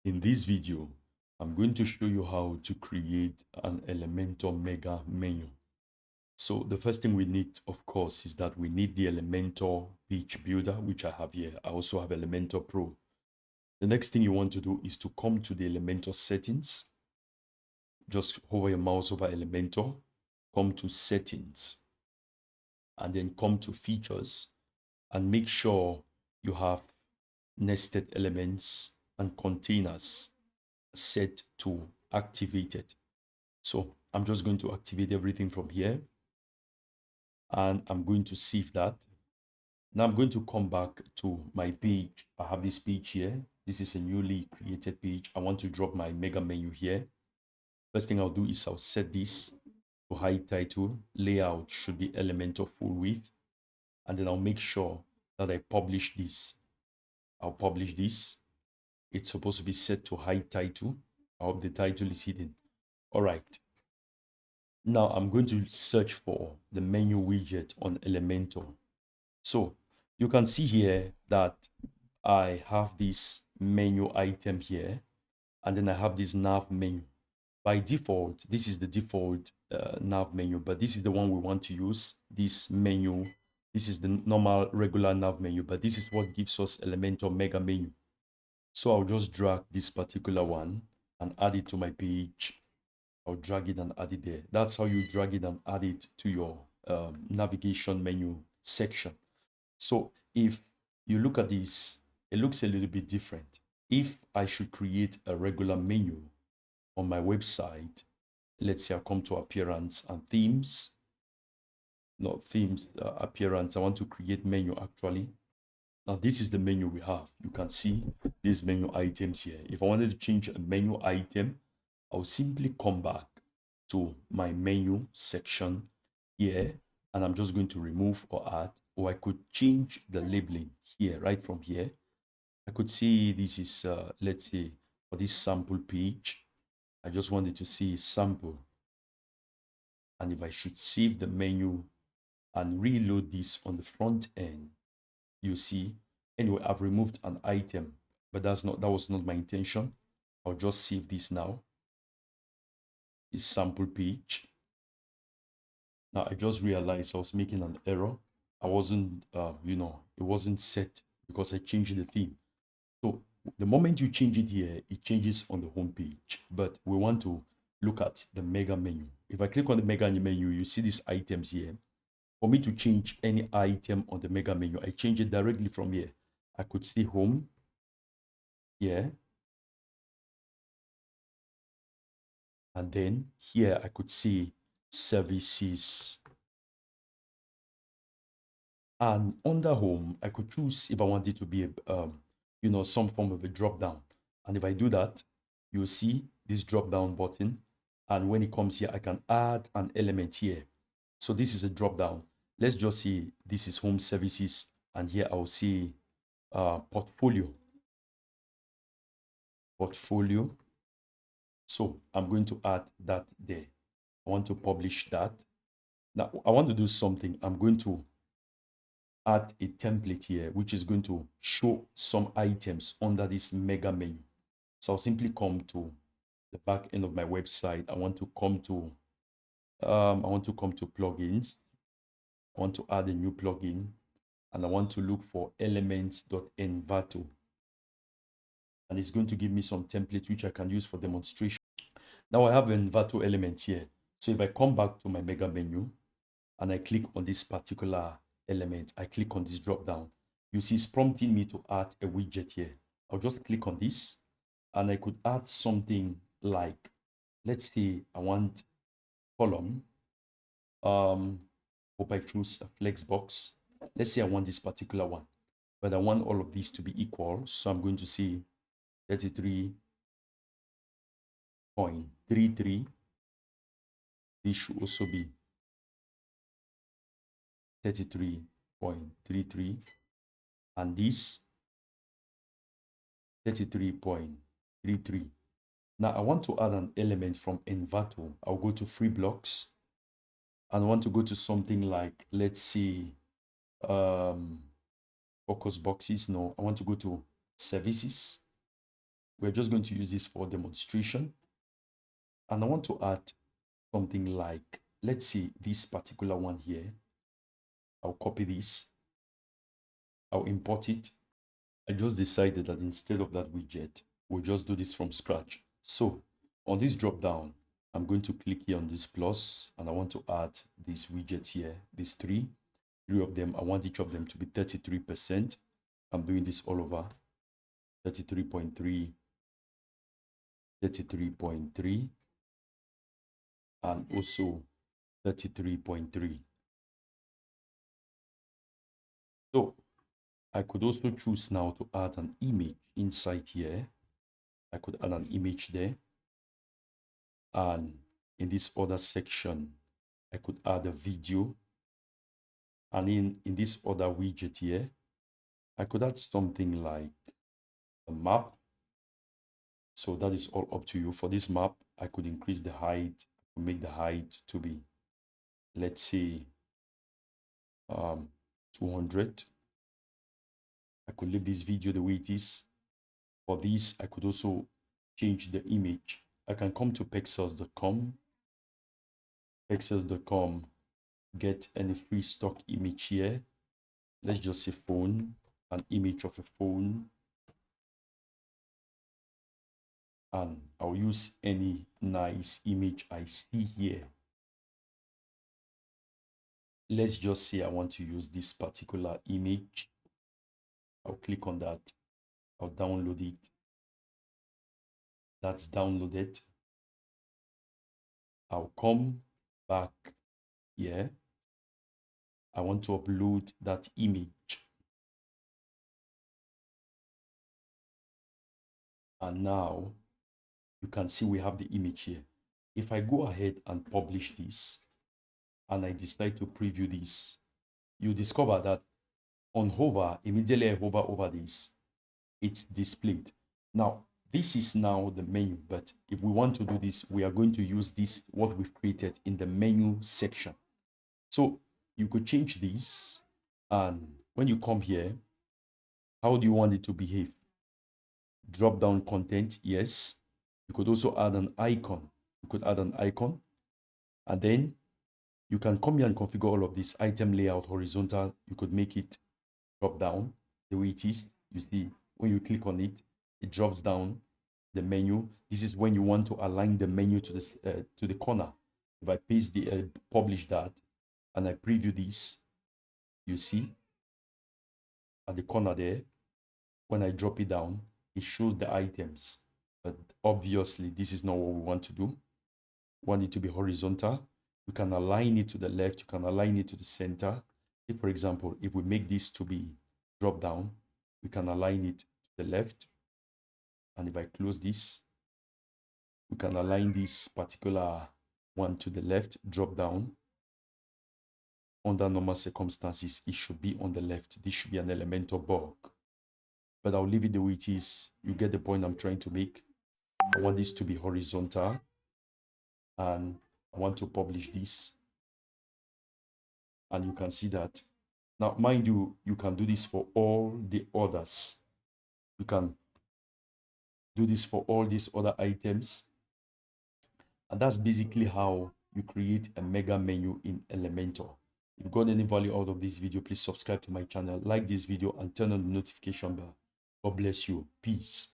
In this video, I'm going to show you how to create an Elementor mega menu. So the first thing we need, of course, is that we need the Elementor page builder, which I have here. I also have Elementor Pro. The next thing you want to do is to come to the Elementor settings. Just hover your mouse over Elementor, come to settings, and then come to features, and make sure you have nested elements and containers set to activated. So I'm just going to activate everything from here, and I'm going to save that. Now I'm going to come back to my page. I have this page here. This is a newly created page. I want to drop my mega menu here. First thing I'll do is I'll set this to hide title. Layout should be Elementor full width, and then I'll make sure that I publish this. I'll publish this. It's supposed to be set to hide title. I hope the title is hidden. All right. Now I'm going to search for the menu widget on Elementor. So you can see here that I have this menu item here, and then I have this nav menu. By default, this is the default nav menu, but this is the one we want to use. This menu, this is the normal regular nav menu, but this is what gives us Elementor mega menu. So I'll just drag this particular one and add it to my page. I'll drag it and add it there. That's how you drag it and add it to your navigation menu section. So if you look at this, it looks a little bit different. If I should create a regular menu on my website, let's say I come to appearance and themes, not themes, appearance. I want to create menu actually. Now this is the menu we have. You can see these menu items here. If I wanted to change a menu item, I'll simply come back to my menu section here, and I'm just going to remove or add, or I could change the labeling here, right from here. I could see this is, let's say, for this sample page, I just wanted to see sample. And if I should save the menu and reload this on the front end, you see, anyway, I've removed an item, but that was not my intention. I'll just save this now. This sample page. Now I just realized I was making an error. I wasn't, it wasn't set because I changed the theme. So the moment you change it here, it changes on the home page. But we want to look at the mega menu. If I click on the mega menu, you see these items here. For me to change any item on the mega menu, I change it directly from here. I could see home here. And then here I could see services. And under home, I could choose if I want it to be a, some form of a drop down. And if I do that, you'll see this drop down button. And when it comes here, I can add an element here. So this is a drop down. Let's just see this is home services. And here I'll see portfolio. Portfolio. So I'm going to add that there. I want to publish that. Now I want to do something. I'm going to add a template here, which is going to show some items under this mega menu. So I'll simply come to the back end of my website. I want to come to plugins. I want to add a new plugin, and I want to look for elements.envato. And it's going to give me some templates which I can use for demonstration. Now I have Envato elements here. So if I come back to my mega menu and I click on this particular element, I click on this drop down, you see it's prompting me to add a widget here. I'll just click on this, and I could add something like, let's say I want column. Hope I choose a flex box. Let's say I want this particular one, but I want all of these to be equal. So I'm going to say 33.33. This should also be 33.33, and this 33.33. Now I want to add an element from Envato. I'll go to free blocks, and I want to go to something like, let's see, focus boxes. No, I want to go to services. we're just going to use this for demonstration. And I want to add something like, let's see this particular one here. I'll copy this. I'll import it. I just decided that instead of that widget, we'll just do this from scratch. So on this drop down, I'm going to click here on this plus, and I want to add these widgets here, these three of them. I want each of them to be 33%. I'm doing this all over. 33.3, 33.3, and also 33.3. So I could also choose now to add an image inside here. I could add an image there. And in this other section, I could add a video. And in this other widget here, I could add something like a map. So that is all up to you. For this map, I could increase the height, make the height to be, let's say, 200. I could leave this video the way it is. For this, I could also change the image. I can come to pexels.com, get any free stock image here. Let's just say phone, an image of a phone. And I'll use any nice image I see here. Let's just say I want to use this particular image. I'll click on that. I'll download it. That's downloaded. I'll come back here. I want to upload that image. And now you can see we have the image here. If I go ahead and publish this, and I decide to preview this, you discover that on hover, immediately I hover over this, it's displayed. Now, this is now the menu, but if we want to do this, we are going to use this, what we've created in the menu section. So you could change this, and when you come here, how do you want it to behave? Drop down content, yes. You could also add an icon. You could add an icon, and then you can come here and configure all of this. Item layout horizontal. You could make it drop down the way it is. You see, when you click on it, it drops down the menu. This is when you want to align the menu to the corner. If I paste the publish that and I preview this, you see at the corner there, when I drop it down, it shows the items. But obviously, this is not what we want to do. We want it to be horizontal. You can align it to the left. You can align it to the center. If, for example, if we make this to be drop down, we can align it to the left. And if I close this, we can align this particular one to the left, drop down. Under normal circumstances, it should be on the left. This should be an Elementor bug. But I'll leave it the way it is. You get the point I'm trying to make. I want this to be horizontal. And I want to publish this. And you can see that. Now, mind you, you can do this for all the others. You can do this for all these other items. And that's basically how you create a mega menu in Elementor. If you got any value out of this video, please subscribe to my channel, like this video, and turn on the notification bell. God bless you. Peace.